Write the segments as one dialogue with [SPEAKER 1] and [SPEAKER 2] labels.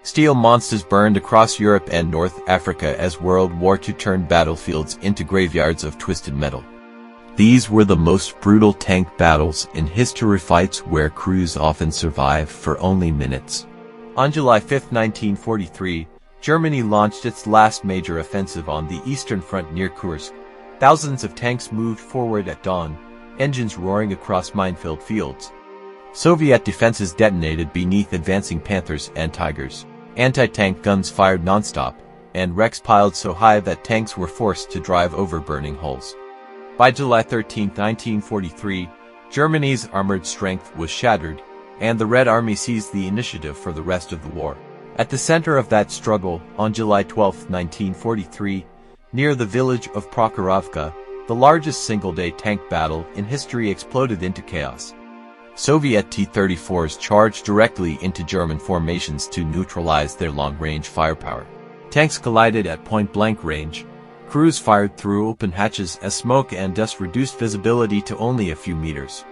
[SPEAKER 1] Steel monsters burned across Europe and North Africa as World War II turned battlefields into graveyards of twisted metal. These were the most brutal tank battles in history, fights where crews often survived for only minutes. On July 5, 1943, Germany launched its last major offensive on the Eastern Front near Kursk. Thousands of tanks moved forward at dawn, engines roaring across minefield fields. Soviet defenses detonated beneath advancing Panthers and Tigers. Anti-tank guns fired non-stop, and wrecks piled so high that tanks were forced to drive over burning holes. By July 13, 1943, Germany's armored strength was shattered, and the Red Army seized the initiative for the rest of the war. At the center of that struggle, on July 12, 1943, near the village of Prokhorovka, the largest single-day tank battle in history exploded into chaos. Soviet T-34s charged directly into German formations to neutralize their long-range firepower. Tanks collided at point-blank range. Crews fired through open hatches as smoke and dust reduced visibility to only a few meters.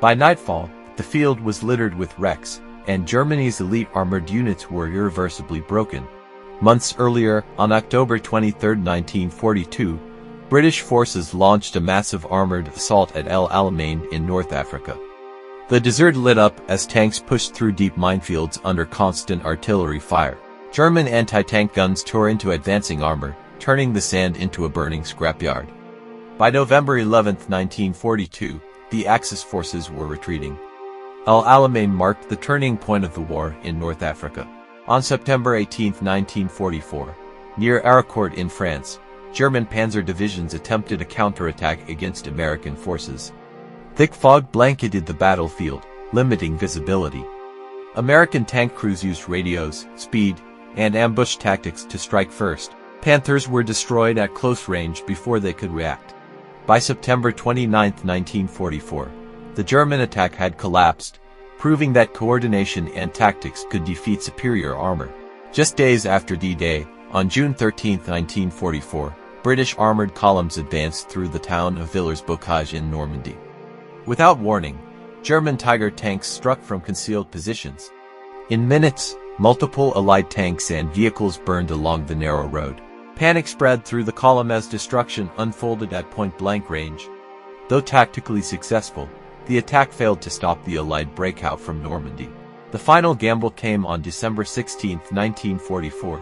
[SPEAKER 1] By nightfall, the field was littered with wrecks, and Germany's elite armored units were irreversibly broken. Months earlier, on October 23, 1942, British forces launched a massive armored assault at El Alamein in North Africa. The desert lit up as tanks pushed through deep minefields under constant artillery fire. German anti-tank guns tore into advancing armor, turning the sand into a burning scrapyard. By November 11, 1942, the Axis forces were retreating. El Alamein marked the turning point of the war in North Africa. On September 18, 1944, near Aricourt in France, German panzer divisions attempted a counterattack against American forces. Thick fog blanketed the battlefield, limiting visibility. American tank crews used radios, speed, and ambush tactics to strike first. Panthers were destroyed at close range before they could react. By September 29, 1944, the German attack had collapsed, proving that coordination and tactics could defeat superior armor. Just days after D-Day, on June 13, 1944, British armored columns advanced through the town of Villers-Bocage in Normandy. Without warning, German Tiger tanks struck from concealed positions. In minutes, multiple Allied tanks and vehicles burned along the narrow road. Panic spread through the column as destruction unfolded at point-blank range. Though tactically successful, the attack failed to stop the Allied breakout from Normandy. The final gamble came on December 16, 1944,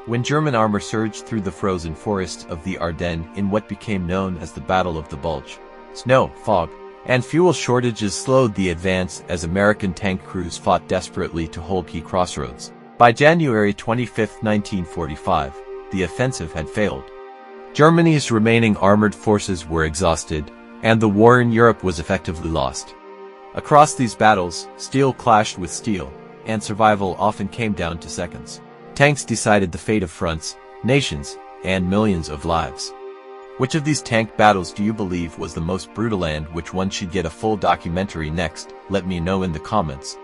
[SPEAKER 1] when German armor surged through the frozen forests of the Ardennes in what became known as the Battle of the Bulge. Snow, fog, and fuel shortages slowed the advance as American tank crews fought desperately to hold key crossroads. By January 25, 1945, the offensive had failed. Germany's remaining armored forces were exhausted, and the war in Europe was effectively lost. Across these battles, steel clashed with steel, and survival often came down to seconds. Tanks decided the fate of fronts, nations, and millions of lives. Which of these tank battles do you believe was the most brutal, and which one should get a full documentary next? Let me know in the comments.